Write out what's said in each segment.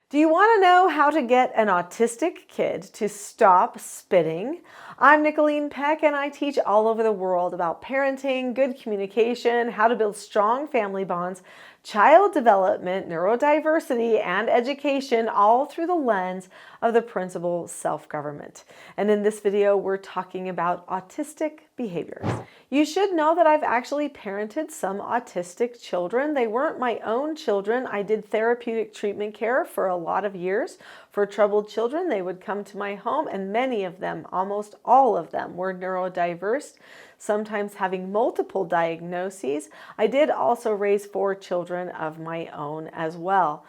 Do you want to know how to get an autistic kid to stop spitting? I'm Nicholeen Peck, and I teach all over the world about parenting, good communication, how to build strong family bonds, child development, neurodiversity, and education, all through the lens of the principle self-government. And in this video, we're talking about autistic behaviors. You should know that I've actually parented some autistic children. They weren't my own children. I did therapeutic treatment care for a lot of years for troubled children. They would come to my home, and many of them, almost all of them, were neurodiverse, sometimes having multiple diagnoses. I did also raise 4 children of my own as well.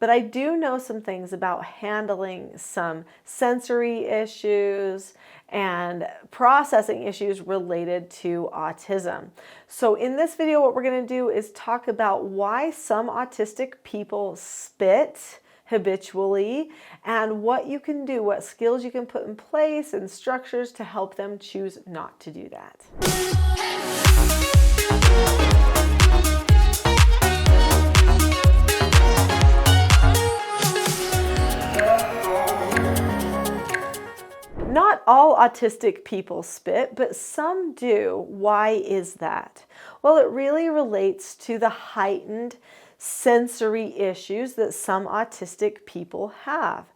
But I do know some things about handling some sensory issues and processing issues related to autism. So in this video, what we're going to do is talk about why some autistic people spit habitually and what you can do, what skills you can put in place and structures to help them choose not to do that. Not all autistic people spit, but some do. Why is that? Well, it really relates to the heightened sensory issues that some autistic people have.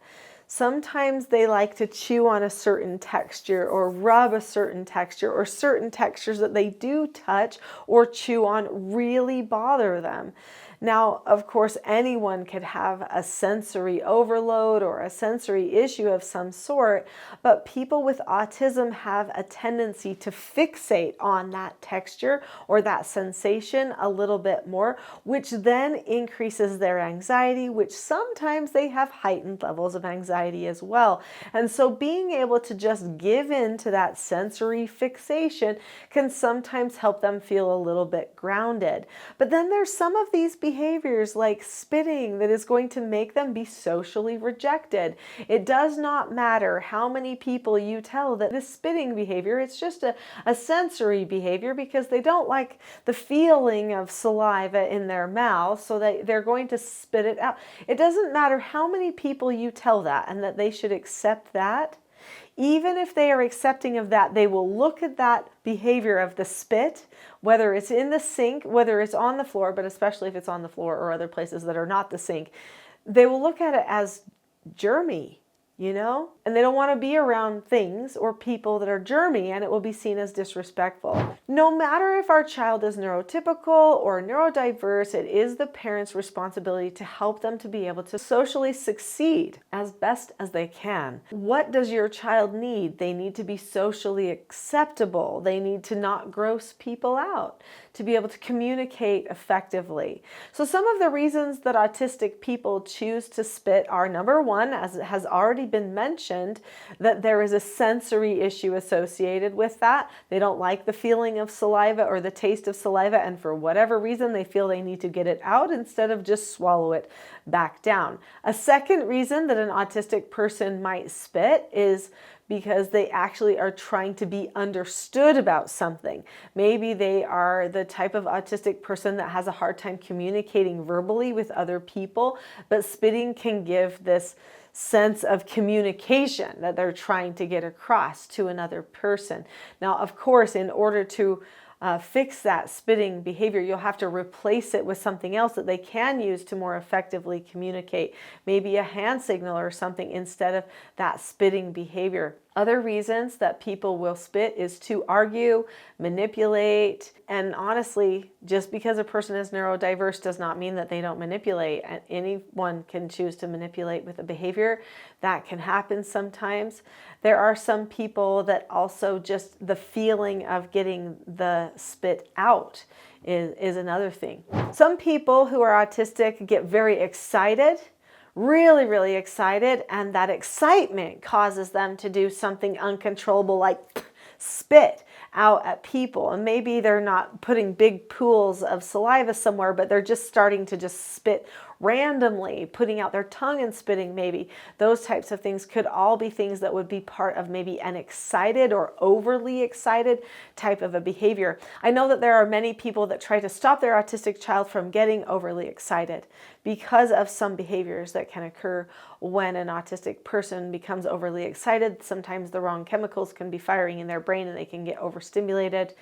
Sometimes they like to chew on a certain texture or rub a certain texture, or certain textures that they do touch or chew on really bother them. Now, of course, anyone could have a sensory overload or a sensory issue of some sort, but people with autism have a tendency to fixate on that texture or that sensation a little bit more, which then increases their anxiety, which sometimes they have heightened levels of anxiety as well. And so being able to just give in to that sensory fixation can sometimes help them feel a little bit grounded. But then there's some of these behaviors like spitting that is going to make them be socially rejected. It does not matter how many people you tell that this spitting behavior, it's just a sensory behavior because they don't like the feeling of saliva in their mouth, so that they're going to spit it out. It doesn't matter how many people you tell that and that they should accept that. Even if they are accepting of that, they will look at that behavior of the spit, whether it's in the sink, whether it's on the floor, but especially if it's on the floor or other places that are not the sink, they will look at it as germy, you know? And they don't want to be around things or people that are germy, and it will be seen as disrespectful. No matter if our child is neurotypical or neurodiverse, it is the parent's responsibility to help them to be able to socially succeed as best as they can. What does your child need? They need to be socially acceptable. They need to not gross people out, to be able to communicate effectively. So some of the reasons that autistic people choose to spit are, number one, as it has already been mentioned, that there is a sensory issue associated with that. They don't like the feeling of saliva or the taste of saliva, and for whatever reason they feel they need to get it out instead of just swallow it back down. A second reason that an autistic person might spit is because they actually are trying to be understood about something. Maybe they are the type of autistic person that has a hard time communicating verbally with other people, but spitting can give this sense of communication that they're trying to get across to another person. Now, of course, in order to fix that spitting behavior, you'll have to replace it with something else that they can use to more effectively communicate. Maybe a hand signal or something instead of that spitting behavior. Other reasons that people will spit is to argue, manipulate, and honestly, just because a person is neurodiverse does not mean that they don't manipulate. Anyone can choose to manipulate with a behavior. That can happen sometimes. There are some people that also just the feeling of getting the spit out is another thing. Some people who are autistic get very excited, really, really excited, and that excitement causes them to do something uncontrollable like spit out at people. And maybe they're not putting big pools of saliva somewhere, but they're just starting to just spit randomly putting out their tongue and spitting maybe. Those types of things could all be things that would be part of maybe an excited or overly excited type of a behavior. I know that there are many people that try to stop their autistic child from getting overly excited because of some behaviors that can occur when an autistic person becomes overly excited. Sometimes the wrong chemicals can be firing in their brain and they can get overstimulated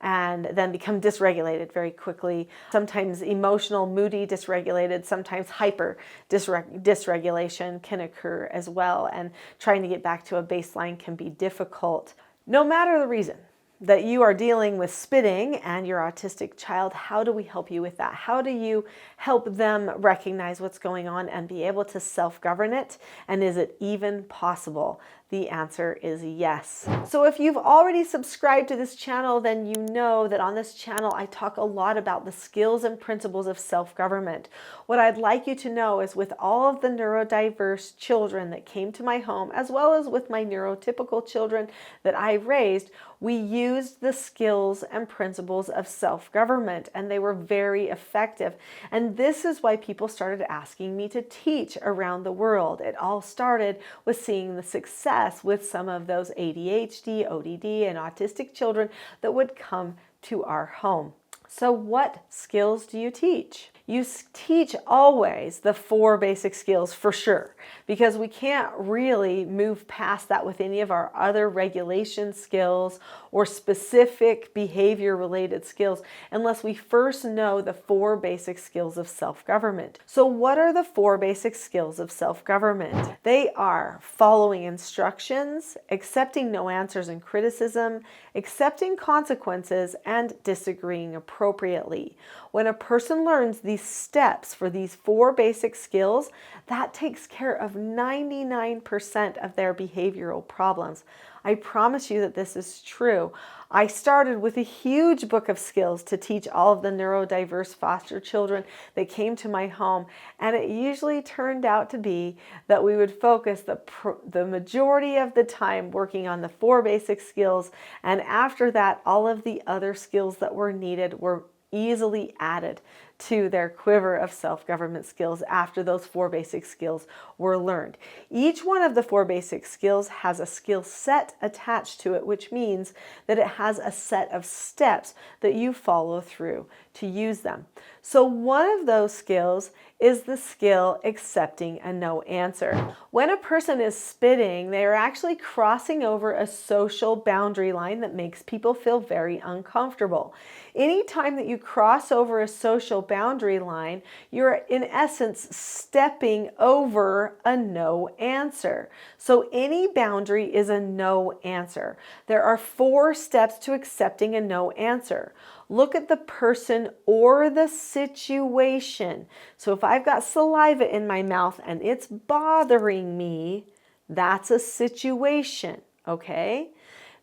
and then become dysregulated very quickly. Sometimes emotional, moody, dysregulated, sometimes hyper dysregulation can occur as well. And trying to get back to a baseline can be difficult. No matter the reason that you are dealing with spitting and your autistic child, how do we help you with that? How do you help them recognize what's going on and be able to self-govern it? And is it even possible? The answer is yes. So if you've already subscribed to this channel, then you know that on this channel I talk a lot about the skills and principles of self-government. What I'd like you to know is with all of the neurodiverse children that came to my home, as well as with my neurotypical children that I raised, we used the skills and principles of self-government, and they were very effective. And this is why people started asking me to teach around the world. It all started with seeing the success with some of those ADHD, ODD, and autistic children that would come to our home. So what skills do you teach? You teach always the 4 basic skills for sure, because we can't really move past that with any of our other regulation skills or specific behavior related skills unless we first know the 4 basic skills of self-government. So what are the 4 basic skills of self-government? They are following instructions, accepting no answers and criticism, accepting consequences, and disagreeing appropriately. When a person learns these steps for these 4 basic skills, that takes care of 99% of their behavioral problems. I promise you that this is true. I started with a huge book of skills to teach all of the neurodiverse foster children that came to my home, and it usually turned out to be that we would focus the majority of the time working on the 4 basic skills, and after that, all of the other skills that were needed were easily added to their quiver of self-government skills after those 4 basic skills were learned. Each one of the 4 basic skills has a skill set attached to it, which means that it has a set of steps that you follow through to use them. So one of those skills is the skill accepting a no answer. When a person is spitting, they are actually crossing over a social boundary line that makes people feel very uncomfortable. Anytime that you cross over a social boundary line, you're in essence stepping over a no answer. So any boundary is a no answer. There are 4 steps to accepting a no answer. Look at the person or the situation. So if I've got saliva in my mouth and it's bothering me, that's a situation, okay?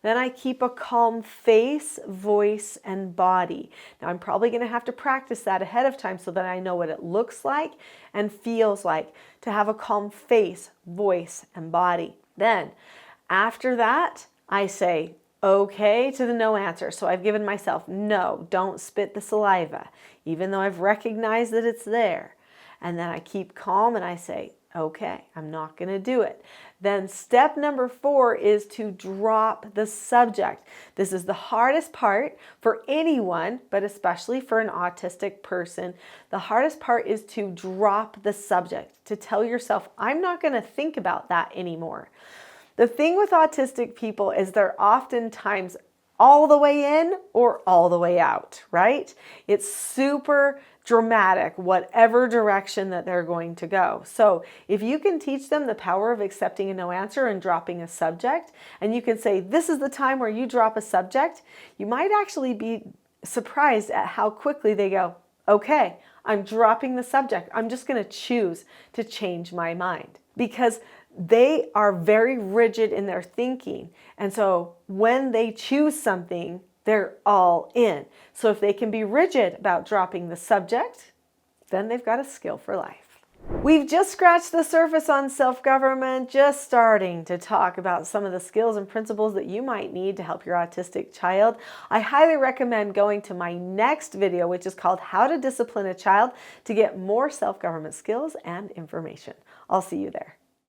Then I keep a calm face, voice, and body. Now I'm probably going to have to practice that ahead of time so that I know what it looks like and feels like to have a calm face, voice, and body. Then after that, I say okay to the no answer. So I've given myself, no, don't spit the saliva, even though I've recognized that it's there. And then I keep calm and I say, okay, I'm not going to do it. Then step number 4 is to drop the subject. This is the hardest part for anyone, but especially for an autistic person. The hardest part is to drop the subject, to tell yourself, I'm not going to think about that anymore. The thing with autistic people is they're oftentimes all the way in or all the way out, right? It's super dramatic, whatever direction that they're going to go. So if you can teach them the power of accepting a no answer and dropping a subject, and you can say, this is the time where you drop a subject, you might actually be surprised at how quickly they go, okay, I'm dropping the subject. I'm just going to choose to change my mind, because they are very rigid in their thinking. And so when they choose something, they're all in. So if they can be rigid about dropping the subject, then they've got a skill for life. We've just scratched the surface on self-government, just starting to talk about some of the skills and principles that you might need to help your autistic child. I highly recommend going to my next video, which is called How to Discipline a Child, to get more self-government skills and information. I'll see you there.